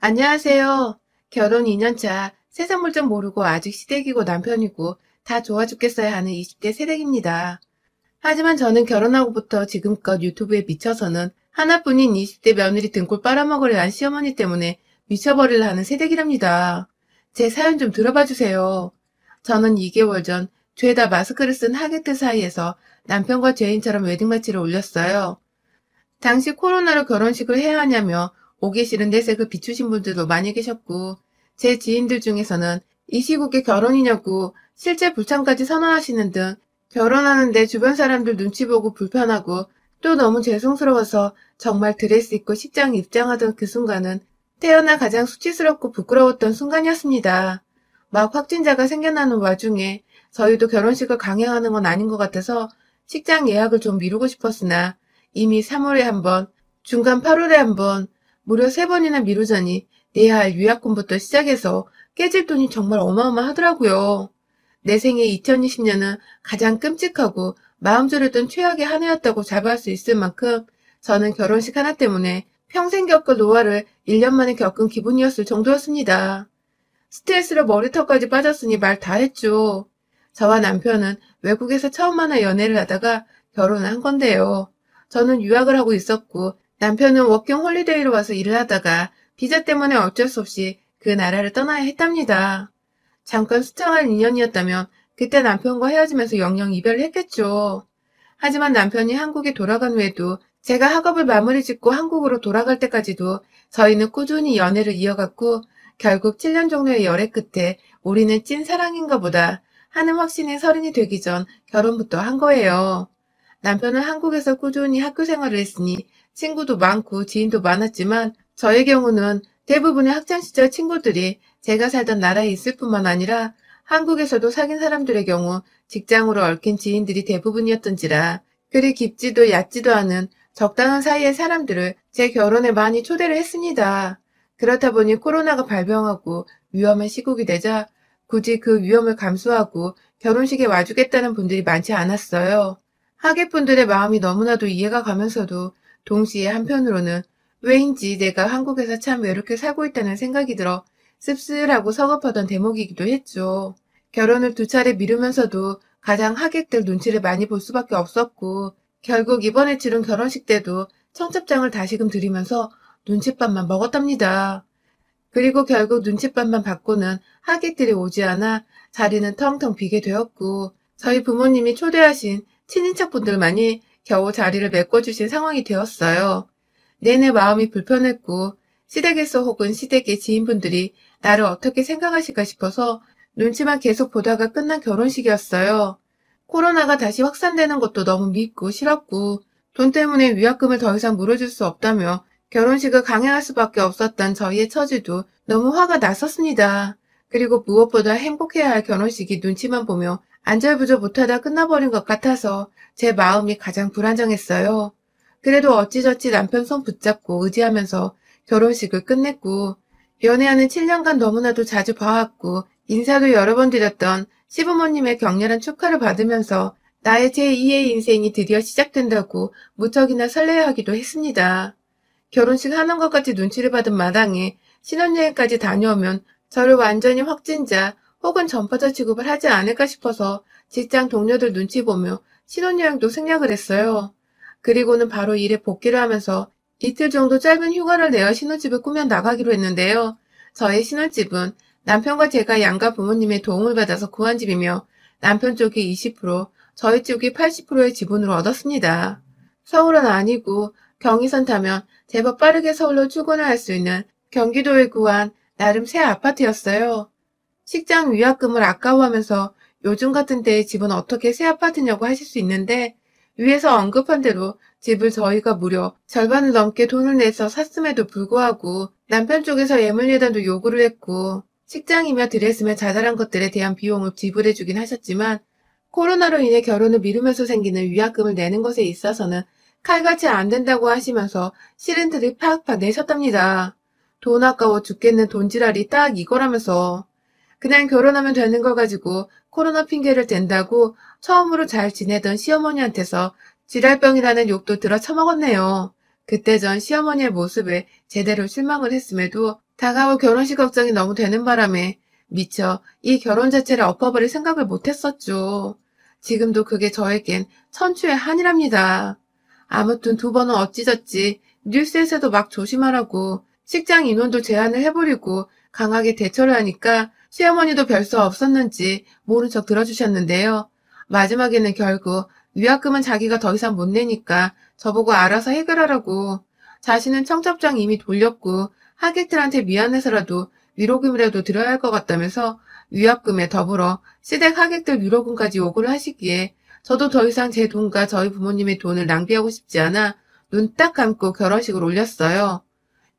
안녕하세요. 결혼 2년차, 세상 물정 모르고 아직 시댁이고 남편이고 다 좋아 죽겠어야 하는 20대 새댁입니다. 하지만 저는 결혼하고부터 지금껏 유튜브에 미쳐서는 하나뿐인 20대 며느리 등골 빨아먹으려 한 시어머니 때문에 미쳐버리려 하는 새댁이랍니다. 제 사연 좀 들어봐 주세요. 저는 2개월 전 죄다 마스크를 쓴 하객들 사이에서 남편과 죄인처럼 웨딩마치를 올렸어요. 당시 코로나로 결혼식을 해야 하냐며 오기 싫은 내색을 비추신 분들도 많이 계셨고, 제 지인들 중에서는 이 시국에 결혼이냐고 실제 불참까지 선언하시는 등 결혼하는데 주변 사람들 눈치 보고 불편하고 또 너무 죄송스러워서 정말 드레스 입고 식장에 입장하던 그 순간은 태어나 가장 수치스럽고 부끄러웠던 순간이었습니다. 막 확진자가 생겨나는 와중에 저희도 결혼식을 강행하는 건 아닌 것 같아서 식장 예약을 좀 미루고 싶었으나 이미 3월에 한 번, 중간 8월에 한 번, 무려 3번이나 미루자니 내야 할 유약금부터 시작해서 깨질 돈이 정말 어마어마하더라고요. 내 생애 2020년은 가장 끔찍하고 마음 졸였던 최악의 한 해였다고 자부할 수 있을 만큼 저는 결혼식 하나 때문에 평생 겪을 노화를 1년 만에 겪은 기분이었을 정도였습니다. 스트레스로 머리털까지 빠졌으니 말 다 했죠. 저와 남편은 외국에서 처음 만나 연애를 하다가 결혼을 한 건데요. 저는 유학을 하고 있었고 남편은 워킹 홀리데이로 와서 일을 하다가 비자 때문에 어쩔 수 없이 그 나라를 떠나야 했답니다. 잠깐 수창할 인연이었다면 그때 남편과 헤어지면서 영영 이별을 했겠죠. 하지만 남편이 한국에 돌아간 후에도 제가 학업을 마무리 짓고 한국으로 돌아갈 때까지도 저희는 꾸준히 연애를 이어갔고 결국 7년 정도의 열애 끝에 우리는 찐 사랑인가 보다 하는 확신에 서른이 되기 전 결혼부터 한 거예요. 남편은 한국에서 꾸준히 학교 생활을 했으니 친구도 많고 지인도 많았지만 저의 경우는 대부분의 학창시절 친구들이 제가 살던 나라에 있을 뿐만 아니라 한국에서도 사귄 사람들의 경우 직장으로 얽힌 지인들이 대부분이었던지라 그리 깊지도 얕지도 않은 적당한 사이의 사람들을 제 결혼에 많이 초대를 했습니다. 그렇다 보니 코로나가 발병하고 위험한 시국이 되자 굳이 그 위험을 감수하고 결혼식에 와주겠다는 분들이 많지 않았어요. 하객분들의 마음이 너무나도 이해가 가면서도 동시에 한편으로는 왜인지 내가 한국에서 참 외롭게 살고 있다는 생각이 들어 씁쓸하고 서글프던 대목이기도 했죠. 결혼을 2차례 미루면서도 가장 하객들 눈치를 많이 볼 수밖에 없었고 결국 이번에 치른 결혼식 때도 청첩장을 다시금 드리면서 눈칫밥만 먹었답니다. 그리고 결국 눈칫밥만 받고는 하객들이 오지 않아 자리는 텅텅 비게 되었고 저희 부모님이 초대하신 친인척분들만이 겨우 자리를 메꿔주신 상황이 되었어요. 내내 마음이 불편했고 시댁에서 혹은 시댁의 지인분들이 나를 어떻게 생각하실까 싶어서 눈치만 계속 보다가 끝난 결혼식이었어요. 코로나가 다시 확산되는 것도 너무 밉고 싫었고 돈 때문에 위약금을 더 이상 물어줄 수 없다며 결혼식을 강행할 수밖에 없었던 저희의 처지도 너무 화가 났었습니다. 그리고 무엇보다 행복해야 할 결혼식이 눈치만 보며 안절부절 못하다 끝나버린 것 같아서 제 마음이 가장 불안정했어요. 그래도 어찌저찌 남편 손 붙잡고 의지하면서 결혼식을 끝냈고 연애하는 7년간 너무나도 자주 봐왔고 인사도 여러 번 드렸던 시부모님의 격렬한 축하를 받으면서 나의 제2의 인생이 드디어 시작된다고 무척이나 설레하기도 했습니다. 결혼식 하는 것까지 눈치를 받은 마당에 신혼여행까지 다녀오면 저를 완전히 확진자 혹은 전파자 취급을 하지 않을까 싶어서 직장 동료들 눈치 보며 신혼여행도 생략을 했어요. 그리고는 바로 일에 복귀를 하면서 이틀 정도 짧은 휴가를 내어 신혼집을 꾸며 나가기로 했는데요. 저의 신혼집은 남편과 제가 양가 부모님의 도움을 받아서 구한 집이며 남편 쪽이 20%, 저희 쪽이 80%의 지분으로 얻었습니다. 서울은 아니고 경의선 타면 제법 빠르게 서울로 출근을 할 수 있는 경기도에 구한 나름 새 아파트였어요. 식장 위약금을 아까워하면서 요즘 같은 때에 집은 어떻게 새 아파트냐고 하실 수 있는데 위에서 언급한 대로 집을 저희가 무려 절반을 넘게 돈을 내서 샀음에도 불구하고 남편 쪽에서 예물 예단도 요구를 했고 식장이며 드레스며 자잘한 것들에 대한 비용을 지불해주긴 하셨지만 코로나로 인해 결혼을 미루면서 생기는 위약금을 내는 것에 있어서는 칼같이 안 된다고 하시면서 시린들이 팍팍 내셨답니다. 돈 아까워 죽겠는 돈지랄이 딱 이거라면서 그냥 결혼하면 되는 거 가지고 코로나 핑계를 댄다고 처음으로 잘 지내던 시어머니한테서 지랄병이라는 욕도 들어 처먹었네요. 그때 전 시어머니의 모습에 제대로 실망을 했음에도 다가올 결혼식 걱정이 너무 되는 바람에 미처 이 결혼 자체를 엎어버릴 생각을 못했었죠. 지금도 그게 저에겐 천추의 한이랍니다. 아무튼 두 번은 어찌저찌 뉴스에서도 막 조심하라고 식장 인원도 제한을 해버리고 강하게 대처를 하니까 시어머니도 별 수 없었는지 모른 척 들어주셨는데요. 마지막에는 결국 위약금은 자기가 더 이상 못 내니까 저보고 알아서 해결하라고, 자신은 청첩장 이미 돌렸고 하객들한테 미안해서라도 위로금이라도 드려야 할 것 같다면서 위약금에 더불어 시댁 하객들 위로금까지 요구를 하시기에 저도 더 이상 제 돈과 저희 부모님의 돈을 낭비하고 싶지 않아 눈 딱 감고 결혼식을 올렸어요.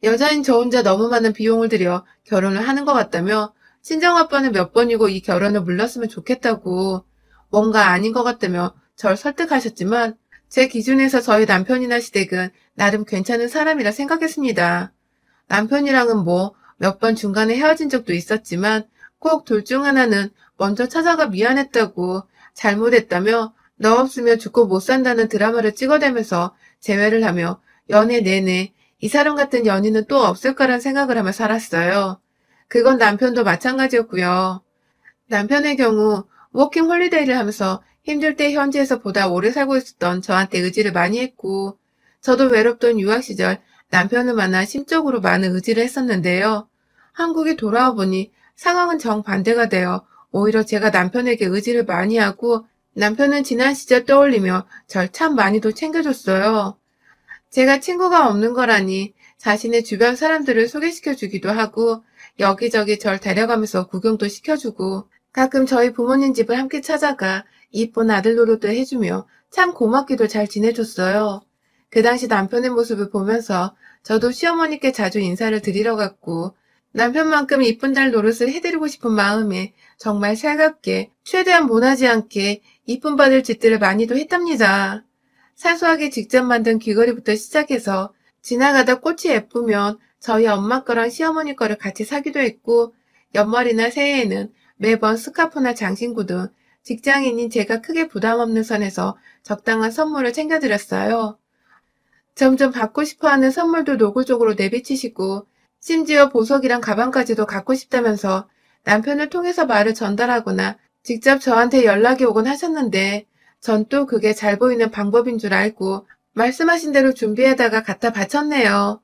여자인 저 혼자 너무 많은 비용을 들여 결혼을 하는 것 같다며 친정아빠는 몇 번이고 이 결혼을 물렀으면 좋겠다고, 뭔가 아닌 것 같다며 절 설득하셨지만 제 기준에서 저희 남편이나 시댁은 나름 괜찮은 사람이라 생각했습니다. 남편이랑은 뭐 몇 번 중간에 헤어진 적도 있었지만 꼭 둘 중 하나는 먼저 찾아가 미안했다고, 잘못했다며 너 없으면 죽고 못 산다는 드라마를 찍어대면서 재회를 하며 연애 내내 이 사람 같은 연인은 또 없을 거란 생각을 하며 살았어요. 그건 남편도 마찬가지였고요. 남편의 경우 워킹 홀리데이를 하면서 힘들 때 현지에서 보다 오래 살고 있었던 저한테 의지를 많이 했고, 저도 외롭던 유학 시절 남편을 만나 심적으로 많은 의지를 했었는데요. 한국에 돌아와 보니 상황은 정반대가 되어 오히려 제가 남편에게 의지를 많이 하고 남편은 지난 시절 떠올리며 절 참 많이도 챙겨줬어요. 제가 친구가 없는 거라니 자신의 주변 사람들을 소개시켜 주기도 하고 여기저기 절 데려가면서 구경도 시켜주고 가끔 저희 부모님 집을 함께 찾아가 이쁜 아들 노릇도 해주며 참 고맙기도 잘 지내줬어요. 그 당시 남편의 모습을 보면서 저도 시어머니께 자주 인사를 드리러 갔고 남편만큼 이쁜 딸 노릇을 해드리고 싶은 마음에 정말 살갑게 최대한 모나지 않게 이쁨 받을 짓들을 많이도 했답니다. 사소하게 직접 만든 귀걸이부터 시작해서 지나가다 꽃이 예쁘면 저희 엄마 거랑 시어머니 거를 같이 사기도 했고, 연말이나 새해에는 매번 스카프나 장신구 등 직장인인 제가 크게 부담 없는 선에서 적당한 선물을 챙겨드렸어요. 점점 받고 싶어하는 선물도 노골적으로 내비치시고 심지어 보석이랑 가방까지도 갖고 싶다면서 남편을 통해서 말을 전달하거나 직접 저한테 연락이 오곤 하셨는데 전 또 그게 잘 보이는 방법인 줄 알고 말씀하신 대로 준비해다가 갖다 바쳤네요.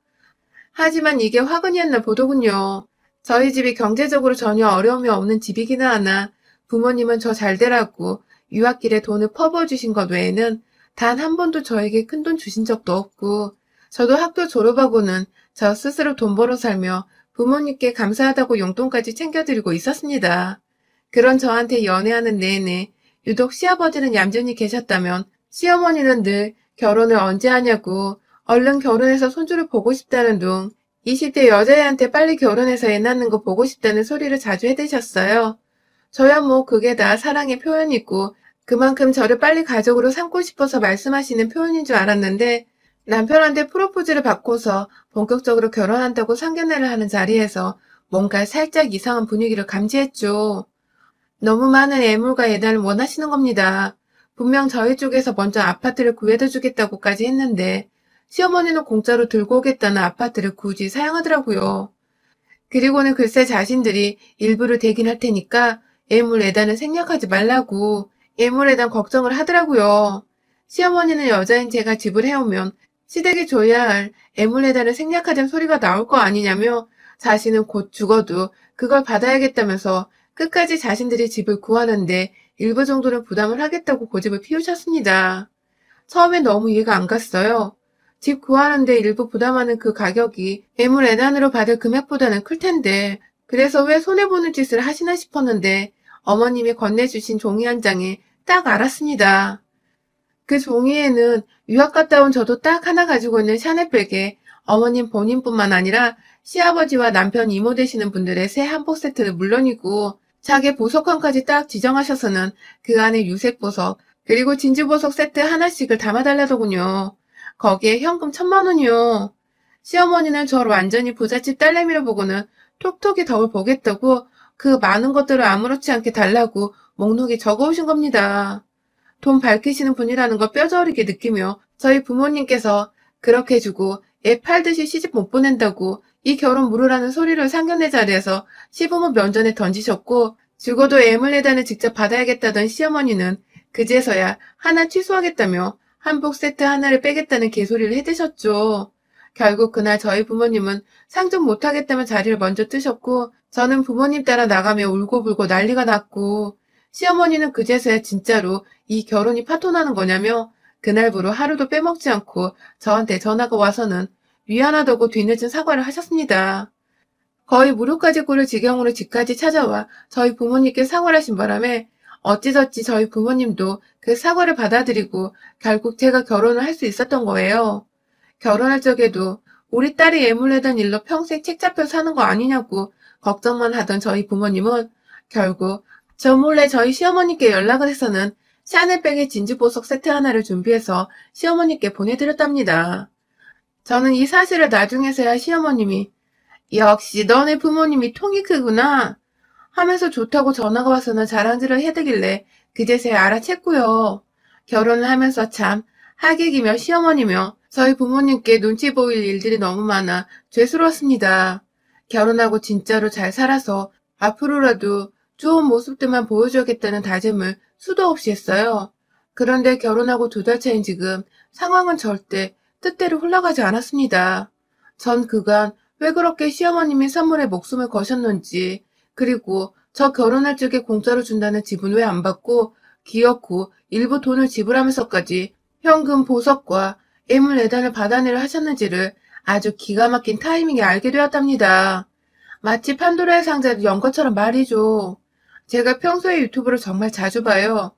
하지만 이게 화근이었나 보더군요. 저희 집이 경제적으로 전혀 어려움이 없는 집이기는 하나 부모님은 저 잘되라고 유학길에 돈을 퍼부어주신 것 외에는 단 한 번도 저에게 큰돈 주신 적도 없고, 저도 학교 졸업하고는 저 스스로 돈 벌어 살며 부모님께 감사하다고 용돈까지 챙겨드리고 있었습니다. 그런 저한테 연애하는 내내 유독 시아버지는 얌전히 계셨다면 시어머니는 늘 결혼을 언제 하냐고 얼른 결혼해서 손주를 보고 싶다는 둥 20대 여자애한테 빨리 결혼해서 애 낳는 거 보고 싶다는 소리를 자주 해대셨어요. 저야 뭐 그게 다 사랑의 표현이고 그만큼 저를 빨리 가족으로 삼고 싶어서 말씀하시는 표현인 줄 알았는데 남편한테 프로포즈를 받고서 본격적으로 결혼한다고 상견례를 하는 자리에서 뭔가 살짝 이상한 분위기를 감지했죠. 너무 많은 애물과 예단을 원하시는 겁니다. 분명 저희 쪽에서 먼저 아파트를 구해다 주겠다고까지 했는데 시어머니는 공짜로 들고 오겠다는 아파트를 굳이 사양하더라고요. 그리고는 글쎄 자신들이 일부를 대긴 할 테니까 애물 예단을 생략하지 말라고 애물 예단 걱정을 하더라고요. 시어머니는 여자인 제가 집을 해오면 시댁이 줘야 할 애물 예단을 생략하자는 소리가 나올 거 아니냐며 자신은 곧 죽어도 그걸 받아야겠다면서 끝까지 자신들이 집을 구하는데 일부 정도는 부담을 하겠다고 고집을 피우셨습니다. 처음엔 너무 이해가 안 갔어요. 집 구하는데 일부 부담하는 그 가격이 애물 예단으로 받을 금액보다는 클 텐데 그래서 왜 손해보는 짓을 하시나 싶었는데 어머님이 건네주신 종이 한 장에 딱 알았습니다. 그 종이에는 유학 갔다 온 저도 딱 하나 가지고 있는 샤넬백에 어머님 본인뿐만 아니라 시아버지와 남편 이모 되시는 분들의 새 한복 세트는 물론이고 자기 보석함까지 딱 지정하셔서는 그 안에 유색 보석 그리고 진주 보석 세트 하나씩을 담아달라더군요. 거기에 현금 1,000만 원이요. 시어머니는 저를 완전히 부잣집 딸내미로 보고는 톡톡이 덕을 보겠다고 그 많은 것들을 아무렇지 않게 달라고 목록에 적어오신 겁니다. 돈 밝히시는 분이라는 걸 뼈저리게 느끼며 저희 부모님께서 그렇게 주고 애 팔듯이 시집 못 보낸다고 이 결혼 무르라는 소리를 상견례 자리에서 시부모 면전에 던지셨고 죽어도 애물레단을 직접 받아야겠다던 시어머니는 그제서야 하나 취소하겠다며 한복 세트 하나를 빼겠다는 개소리를 해대셨죠. 결국 그날 저희 부모님은 상종 못하겠다며 자리를 먼저 뜨셨고 저는 부모님 따라 나가며 울고불고 난리가 났고 시어머니는 그제서야 진짜로 이 결혼이 파토나는 거냐며 그날부로 하루도 빼먹지 않고 저한테 전화가 와서는 미안하다고 뒤늦은 사과를 하셨습니다. 거의 무릎까지 꿇을 지경으로 집까지 찾아와 저희 부모님께 사과를 하신 바람에 어찌저찌 저희 부모님도 그 사과를 받아들이고 결국 제가 결혼을 할 수 있었던 거예요. 결혼할 적에도 우리 딸이 애물레던 일로 평생 책 잡혀 사는 거 아니냐고 걱정만 하던 저희 부모님은 결국 저 몰래 저희 시어머니께 연락을 해서는 샤넬백의 진주보석 세트 하나를 준비해서 시어머니께 보내드렸답니다. 저는 이 사실을 나중에서야 시어머님이 역시 너네 부모님이 통이 크구나 하면서 좋다고 전화가 와서는 자랑질을 해대길래 그제서야 알아챘고요. 결혼을 하면서 참 하객이며 시어머니며 저희 부모님께 눈치 보일 일들이 너무 많아 죄스러웠습니다. 결혼하고 진짜로 잘 살아서 앞으로라도 좋은 모습들만 보여줘야겠다는 다짐을 수도 없이 했어요. 그런데 결혼하고 2달 차인 지금 상황은 절대 뜻대로 흘러가지 않았습니다. 전 그간 왜 그렇게 시어머님이 선물에 목숨을 거셨는지, 그리고 저 결혼할 적에 공짜로 준다는 집은 왜 안 받고 기어코 일부 돈을 지불하면서까지 현금 보석과 애물레단을 받아내려 하셨는지를 아주 기가 막힌 타이밍에 알게 되었답니다. 마치 판도라의 상자를 연 것처럼 말이죠. 제가 평소에 유튜브를 정말 자주 봐요.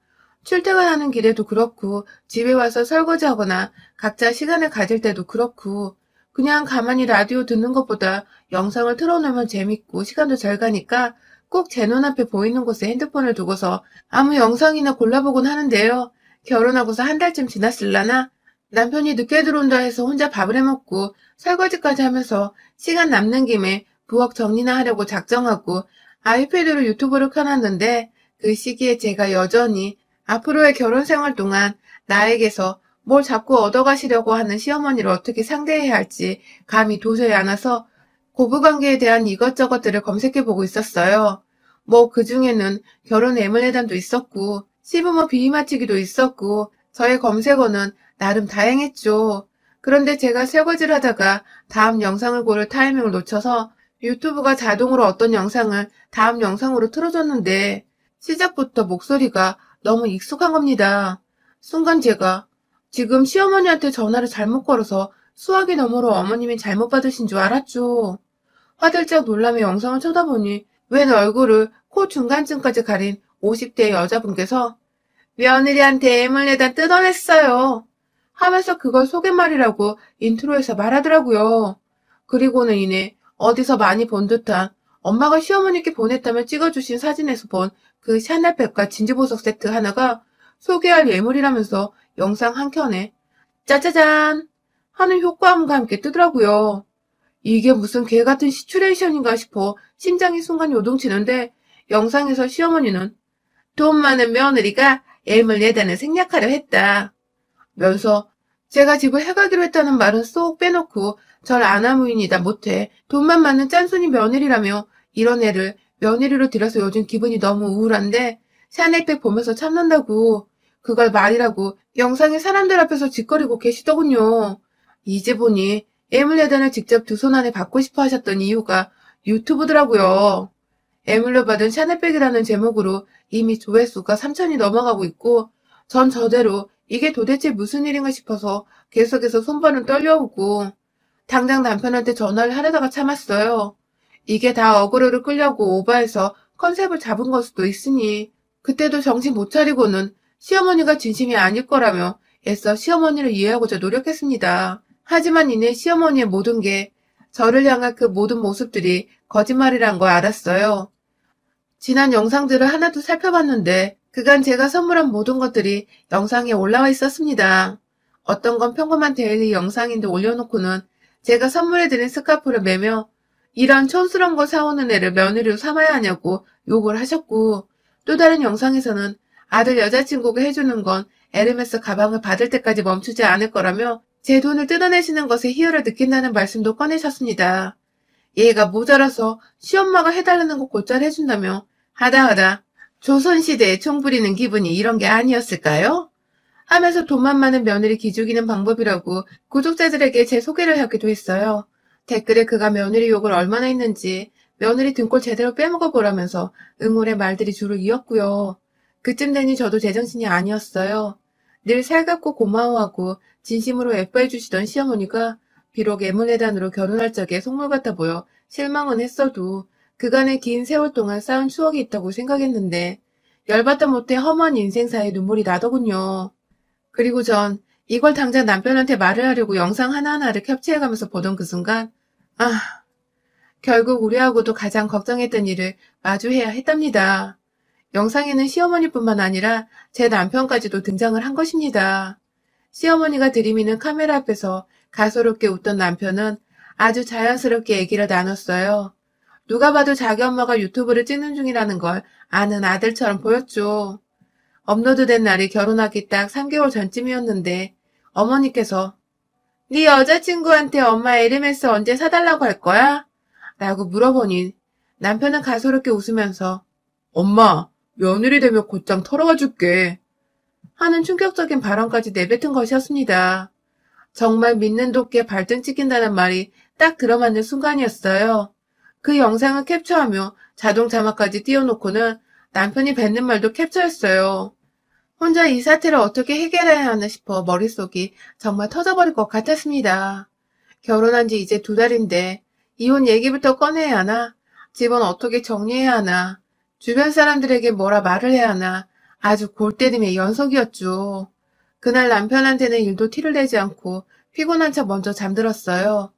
출퇴근하는 길에도 그렇고 집에 와서 설거지하거나 각자 시간을 가질 때도 그렇고 그냥 가만히 라디오 듣는 것보다 영상을 틀어놓으면 재밌고 시간도 잘 가니까 꼭 제 눈앞에 보이는 곳에 핸드폰을 두고서 아무 영상이나 골라보곤 하는데요. 결혼하고서 한 달쯤 지났을라나 남편이 늦게 들어온다 해서 혼자 밥을 해먹고 설거지까지 하면서 시간 남는 김에 부엌 정리나 하려고 작정하고 아이패드로 유튜브를 켜놨는데 그 시기에 제가 여전히 앞으로의 결혼 생활 동안 나에게서 뭘 자꾸 얻어가시려고 하는 시어머니를 어떻게 상대해야 할지 감이 도저히 안 와서 고부관계에 대한 이것저것들을 검색해보고 있었어요. 뭐 그중에는 결혼 애물레단도 있었고 시부모 비위 맞추기도 있었고 저의 검색어는 나름 다양했죠. 그런데 제가 설거지를 하다가 다음 영상을 고를 타이밍을 놓쳐서 유튜브가 자동으로 어떤 영상을 다음 영상으로 틀어줬는데 시작부터 목소리가 너무 익숙한 겁니다. 순간 제가 지금 시어머니한테 전화를 잘못 걸어서 수화기 너머로 어머님이 잘못 받으신 줄 알았죠. 화들짝 놀라며 영상을 쳐다보니 웬 얼굴을 코 중간쯤까지 가린 50대 여자분께서 며느리한테 애물레단 뜯어냈어요 하면서 그걸 소개말이라고 인트로에서 말하더라고요. 그리고는 이내 어디서 많이 본 듯한 엄마가 시어머니께 보냈다며 찍어주신 사진에서 본 그 샤넬백과 진주보석 세트 하나가 소개할 예물이라면서 영상 한 켠에 짜자잔 하는 효과음과 함께 뜨더라고요. 이게 무슨 개같은 시츄레이션인가 싶어 심장이 순간 요동치는데 영상에서 시어머니는 돈 많은 며느리가 애물레단을 생략하려 했다 면서 제가 집을 해가기로 했다는 말은 쏙 빼놓고 절 아나무인이다 못해 돈만 많은 짠순이 며느리라며 이런 애를 며느리로 들여서 요즘 기분이 너무 우울한데 샤넬백 보면서 참는다고 그걸 말이라고 영상에 사람들 앞에서 짓거리고 계시더군요. 이제 보니 애물레단을 직접 2손 안에 받고 싶어 하셨던 이유가 유튜브더라고요. 애물로 받은 샤넬백이라는 제목으로 이미 조회수가 3천이 넘어가고 있고 전 저대로 이게 도대체 무슨 일인가 싶어서 계속해서 손발은 떨려오고 당장 남편한테 전화를 하려다가 참았어요. 이게 다 어그로를 끌려고 오버해서 컨셉을 잡은 걸 수도 있으니 그때도 정신 못 차리고는 시어머니가 진심이 아닐 거라며 애써 시어머니를 이해하고자 노력했습니다. 하지만 이내 시어머니의 모든 게 저를 향한 그 모든 모습들이 거짓말이란 걸 알았어요. 지난 영상들을 하나도 살펴봤는데 그간 제가 선물한 모든 것들이 영상에 올라와 있었습니다. 어떤 건 평범한 데일리 영상인데 올려놓고는 제가 선물해드린 스카프를 매며 이런 촌스러운 거 사오는 애를 며느리로 삼아야 하냐고 욕을 하셨고 또 다른 영상에서는 아들 여자친구가 해주는 건 에르메스 가방을 받을 때까지 멈추지 않을 거라며 제 돈을 뜯어내시는 것에 희열을 느낀다는 말씀도 꺼내셨습니다. 얘가 모자라서 시엄마가 해달라는 거 곧잘 해준다며 하다하다 조선시대에 총 부리는 기분이 이런 게 아니었을까요? 하면서 돈만 많은 며느리 기죽이는 방법이라고 구독자들에게 제 소개를 하기도 했어요. 댓글에 그가 며느리 욕을 얼마나 했는지 며느리 등골 제대로 빼먹어 보라면서 응원의 말들이 줄을 이었고요. 그쯤 되니 저도 제정신이 아니었어요. 늘 살갑고 고마워하고 진심으로 예뻐해 주시던 시어머니가 비록 애물레단으로 결혼할 적에 속물 같아 보여 실망은 했어도 그간의 긴 세월 동안 쌓은 추억이 있다고 생각했는데 열받다 못해 험한 인생사에 눈물이 나더군요. 그리고 전 이걸 당장 남편한테 말을 하려고 영상 하나하나를 캡처해가면서 보던 그 순간 아, 결국 우리하고도 가장 걱정했던 일을 마주해야 했답니다. 영상에는 시어머니뿐만 아니라 제 남편까지도 등장을 한 것입니다. 시어머니가 들이미는 카메라 앞에서 가소롭게 웃던 남편은 아주 자연스럽게 얘기를 나눴어요. 누가 봐도 자기 엄마가 유튜브를 찍는 중이라는 걸 아는 아들처럼 보였죠. 업로드된 날이 결혼하기 딱 3개월 전쯤이었는데 어머니께서 네 여자친구한테 엄마 에르메스 언제 사달라고 할 거야? 라고 물어보니 남편은 가소롭게 웃으면서 엄마, 며느리 되면 곧장 털어가 줄게 하는 충격적인 발언까지 내뱉은 것이었습니다. 정말 믿는 도끼에 발등 찍힌다는 말이 딱 들어맞는 순간이었어요. 그 영상을 캡처하며 자동 자막까지 띄워놓고는 남편이 뱉는 말도 캡처했어요. 혼자 이 사태를 어떻게 해결해야 하나 싶어 머릿속이 정말 터져버릴 것 같았습니다. 결혼한 지 이제 2달인데 이혼 얘기부터 꺼내야 하나? 집은 어떻게 정리해야 하나? 주변 사람들에게 뭐라 말을 해야 하나? 아주 골때림의 연속이었죠. 그날 남편한테는 일도 티를 내지 않고 피곤한 척 먼저 잠들었어요.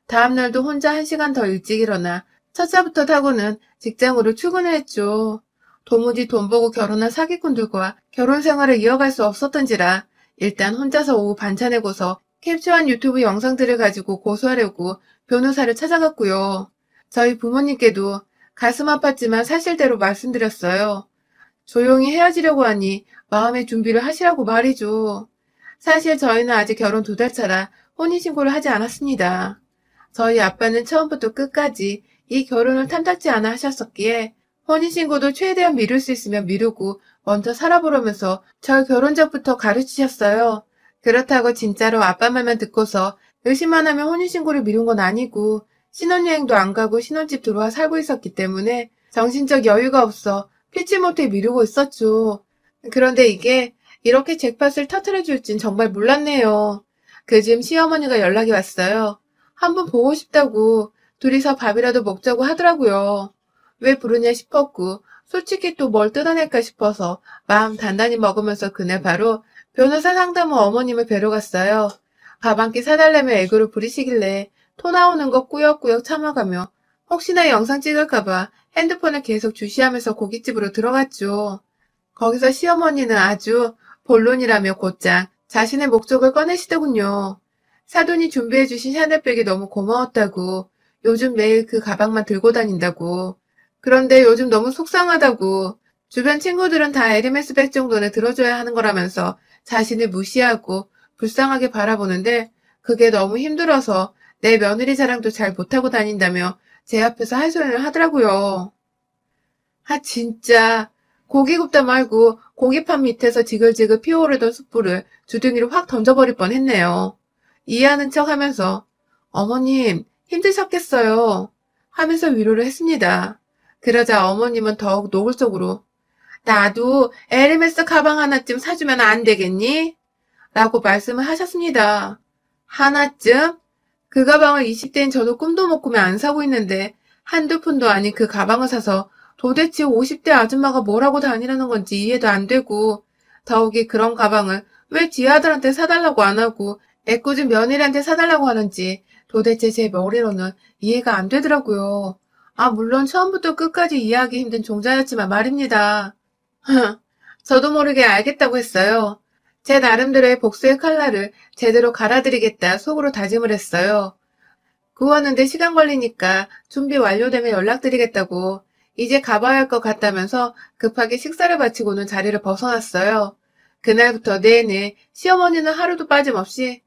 다음날도 혼자 1시간 더 일찍 일어나 첫 차부터 타고는 직장으로 출근을 했죠. 도무지 돈 보고 결혼한 사기꾼들과 결혼 생활을 이어갈 수 없었던지라 일단 혼자서 오후 반차 내고서 캡처한 유튜브 영상들을 가지고 고소하려고 변호사를 찾아갔고요. 저희 부모님께도 가슴 아팠지만 사실대로 말씀드렸어요. 조용히 헤어지려고 하니 마음의 준비를 하시라고 말이죠. 사실 저희는 아직 결혼 2달 차라 혼인신고를 하지 않았습니다. 저희 아빠는 처음부터 끝까지 이 결혼을 탐탁지 않아 하셨었기에 혼인신고도 최대한 미룰 수 있으면 미루고 먼저 살아보려면서 절 결혼 전부터 가르치셨어요. 그렇다고 진짜로 아빠 말만 듣고서 의심만 하면 혼인신고를 미룬 건 아니고 신혼여행도 안 가고 신혼집 들어와 살고 있었기 때문에 정신적 여유가 없어 피치 못해 미루고 있었죠. 그런데 이게 이렇게 잭팟을 터트려 줄진 정말 몰랐네요. 그즈음 시어머니가 연락이 왔어요. 한번 보고 싶다고 둘이서 밥이라도 먹자고 하더라고요. 왜 부르냐 싶었고 솔직히 또 뭘 뜯어낼까 싶어서 마음 단단히 먹으면서 그날 바로 변호사 상담 후 어머님을 뵈러 갔어요. 밥 한 끼 사달라며 애교를 부리시길래 토 나오는 거 꾸역꾸역 참아가며 혹시나 영상 찍을까봐 핸드폰을 계속 주시하면서 고깃집으로 들어갔죠. 거기서 시어머니는 아주 본론이라며 곧장 자신의 목적을 꺼내시더군요. 사돈이 준비해주신 샤넬백이 너무 고마웠다고, 요즘 매일 그 가방만 들고 다닌다고, 그런데 요즘 너무 속상하다고, 주변 친구들은 다 에르메스 백 정도는 들어줘야 하는 거라면서 자신을 무시하고 불쌍하게 바라보는데 그게 너무 힘들어서 내 며느리 자랑도 잘 못하고 다닌다며 제 앞에서 하소연을 하더라고요. 아 진짜 고기 굽다 말고 고기판 밑에서 지글지글 피어오르던 숯불을 주둥이로 확 던져버릴 뻔했네요. 이해하는 척 하면서 어머님 힘드셨겠어요 하면서 위로를 했습니다. 그러자 어머님은 더욱 노골적으로 나도 에르메스 가방 하나쯤 사주면 안 되겠니? 라고 말씀을 하셨습니다. 하나쯤? 그 가방을 20대인 저도 꿈도 못 꾸며 안 사고 있는데 한두 푼도 아닌 그 가방을 사서 도대체 50대 아줌마가 뭐라고 다니라는 건지 이해도 안 되고 더욱이 그런 가방을 왜 지 아들한테 사달라고 안 하고 애꿎은 며느리한테 사달라고 하는지 도대체 제 머리로는 이해가 안 되더라고요. 아 물론 처음부터 끝까지 이해하기 힘든 종자였지만 말입니다. 저도 모르게 알겠다고 했어요. 제 나름대로의 복수의 칼날을 제대로 갈아드리겠다 속으로 다짐을 했어요. 구웠는데 시간 걸리니까 준비 완료되면 연락드리겠다고 이제 가봐야 할 것 같다면서 급하게 식사를 마치고는 자리를 벗어났어요. 그날부터 내내 시어머니는 하루도 빠짐없이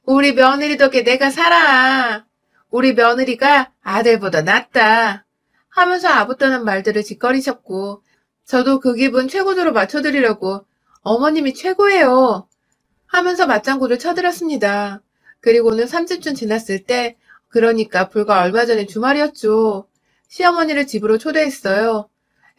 우리 며느리 덕에 내가 살아. 우리 며느리가 아들보다 낫다 하면서 아부떠는 말들을 짓거리셨고 저도 그 기분 최고조로 맞춰드리려고 어머님이 최고예요 하면서 맞장구를 쳐드렸습니다. 그리고는 3주쯤 지났을 때 그러니까 불과 얼마 전에 주말이었죠. 시어머니를 집으로 초대했어요.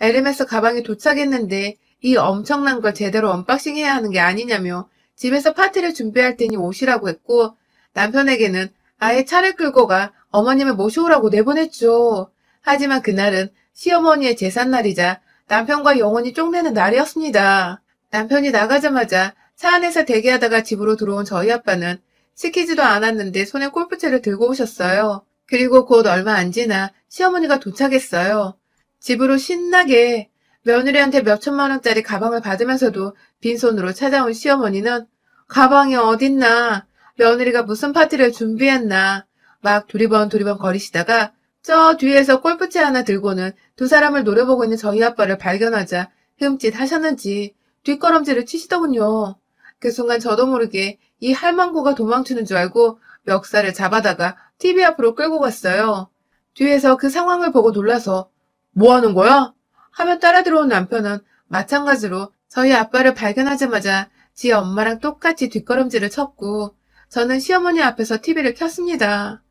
에르메스 가방이 도착했는데 이 엄청난 걸 제대로 언박싱 해야 하는 게 아니냐며 집에서 파티를 준비할 테니 오시라고 했고 남편에게는 아예 차를 끌고 가 어머님을 모셔오라고 내보냈죠. 하지만 그날은 시어머니의 제삿날이자 남편과 영원히 쫑내는 날이었습니다. 남편이 나가자마자 차 안에서 대기하다가 집으로 들어온 저희 아빠는 시키지도 않았는데 손에 골프채를 들고 오셨어요. 그리고 곧 얼마 안 지나 시어머니가 도착했어요. 집으로 신나게 며느리한테 몇천만 원짜리 가방을 받으면서도 빈손으로 찾아온 시어머니는 가방이 어딨나, 며느리가 무슨 파티를 준비했나 막 두리번 거리시다가 저 뒤에서 골프채 하나 들고는 두 사람을 노려보고 있는 저희 아빠를 발견하자 흠칫 하셨는지 뒷걸음질을 치시더군요. 그 순간 저도 모르게 이 할망구가 도망치는 줄 알고 멱살을 잡아다가 TV 앞으로 끌고 갔어요. 뒤에서 그 상황을 보고 놀라서 뭐 하는 거야? 하며 따라 들어온 남편은 마찬가지로 저희 아빠를 발견하자마자 지 엄마랑 똑같이 뒷걸음질을 쳤고 저는 시어머니 앞에서 TV를 켰습니다.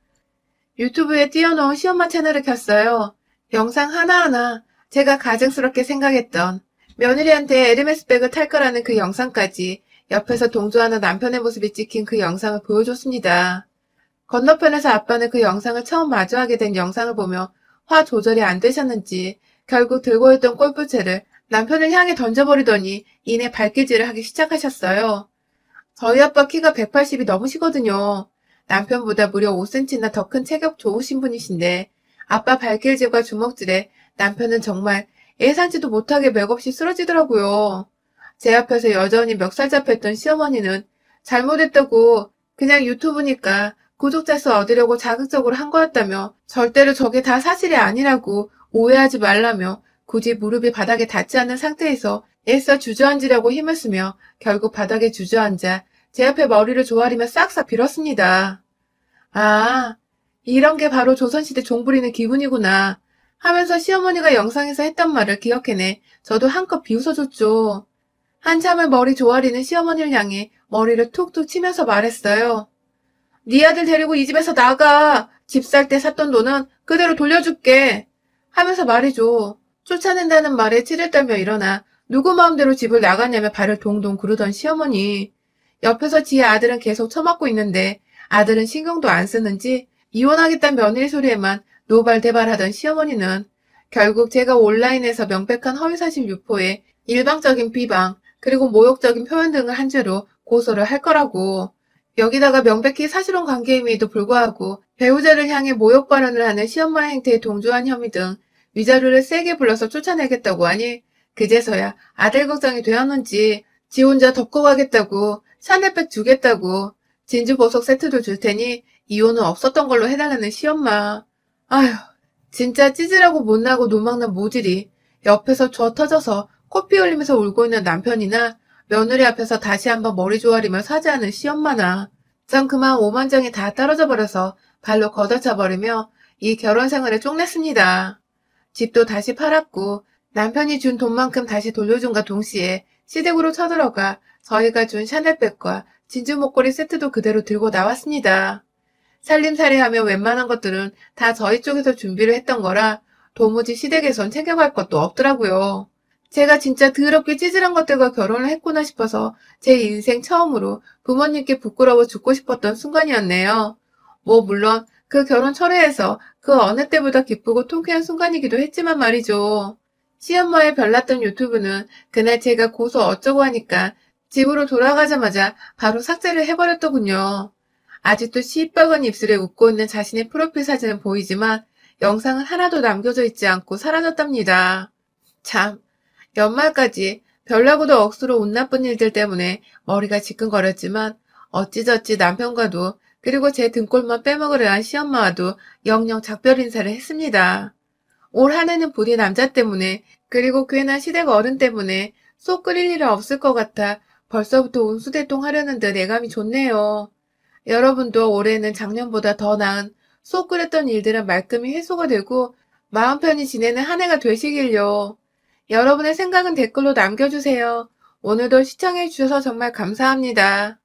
유튜브에 띄워놓은 시엄마 채널을 켰어요. 영상 하나하나 제가 가증스럽게 생각했던 며느리한테 에르메스백을 탈 거라는 그 영상까지 옆에서 동조하는 남편의 모습이 찍힌 그 영상을 보여줬습니다. 건너편에서 아빠는 그 영상을 처음 마주하게 된 영상을 보며 화 조절이 안 되셨는지 결국 들고 있던 골프채를 남편을 향해 던져버리더니 이내 발길질을 하기 시작하셨어요. 저희 아빠 키가 180이 넘으시거든요. 남편보다 무려 5cm나 더 큰 체격 좋으신 분이신데 아빠 발길질과 주먹질에 남편은 정말 예상치도 못하게 맥없이 쓰러지더라고요. 제 앞에서 여전히 멱살 잡혔던 시어머니는 잘못했다고 그냥 유튜브니까 구독자 수 얻으려고 자극적으로 한 거였다며 절대로 저게 다 사실이 아니라고 오해하지 말라며 굳이 무릎이 바닥에 닿지 않는 상태에서 애써 주저앉으려고 힘을 쓰며 결국 바닥에 주저앉아 제 앞에 머리를 조아리며 싹싹 빌었습니다. 아, 이런 게 바로 조선시대 종부리는 기분이구나 하면서 시어머니가 영상에서 했던 말을 기억해내 저도 한껏 비웃어줬죠. 한참을 머리 조아리는 시어머니를 향해 머리를 툭툭 치면서 말했어요. 네 아들 데리고 이 집에서 나가. 집 살 때 샀던 돈은 그대로 돌려줄게. 하면서 말이죠. 쫓아낸다는 말에 치를 떨며 일어나 누구 마음대로 집을 나갔냐며 발을 동동 구르던 시어머니. 옆에서 지의 아들은 계속 처맞고 있는데 아들은 신경도 안 쓰는지 이혼하겠다는 며느리 소리에만 노발대발하던 시어머니는 결국 제가 온라인에서 명백한 허위사실 유포에 일방적인 비방 그리고 모욕적인 표현 등을 한 죄로 고소를 할 거라고 여기다가 명백히 사실혼 관계임에도 불구하고 배우자를 향해 모욕 발언을 하는 시엄마의 행태에 동조한 혐의 등 위자료를 세게 불러서 쫓아내겠다고 하니 그제서야 아들 걱정이 되었는지 지 혼자 덮고 가겠다고 샤넬백 주겠다고 진주 보석 세트도 줄 테니 이혼은 없었던 걸로 해달라는 시엄마. 아휴 진짜 찌질하고 못나고 노망난 모질이 옆에서 저 터져서 코피 흘리면서 울고 있는 남편이나 며느리 앞에서 다시 한번 머리 조아리며 사죄하는 시엄마나 전 그만 오만정이 다 떨어져 버려서 발로 걷어차버리며 이 결혼 생활에 쪽냈습니다. 집도 다시 팔았고 남편이 준 돈만큼 다시 돌려준과 동시에 시댁으로 쳐들어가 저희가 준 샤넬백과 진주 목걸이 세트도 그대로 들고 나왔습니다. 살림살이하며 웬만한 것들은 다 저희 쪽에서 준비를 했던 거라 도무지 시댁에선 챙겨갈 것도 없더라고요. 제가 진짜 더럽게 찌질한 것들과 결혼을 했구나 싶어서 제 인생 처음으로 부모님께 부끄러워 죽고 싶었던 순간이었네요. 뭐 물론 그 결혼 철회해서 그 어느 때보다 기쁘고 통쾌한 순간이기도 했지만 말이죠. 시엄마의 별났던 유튜브는 그날 제가 고소 어쩌고 하니까 집으로 돌아가자마자 바로 삭제를 해버렸더군요. 아직도 시뻘건 입술에 웃고 있는 자신의 프로필 사진은 보이지만 영상은 하나도 남겨져 있지 않고 사라졌답니다. 참, 연말까지 별나고도 억수로 운 나쁜 일들 때문에 머리가 지끈거렸지만 어찌저찌 남편과도 그리고 제 등골만 빼먹으려 한 시엄마와도 영영 작별 인사를 했습니다. 올 한 해는 부디 남자 때문에 그리고 괜한 시댁 어른 때문에 속 끓일 일은 없을 것 같아 벌써부터 운수대통 하려는 듯 예감이 좋네요. 여러분도 올해는 작년보다 더 나은 속 끓였던 일들은 말끔히 해소가 되고 마음 편히 지내는 한 해가 되시길요. 여러분의 생각은 댓글로 남겨주세요. 오늘도 시청해주셔서 정말 감사합니다.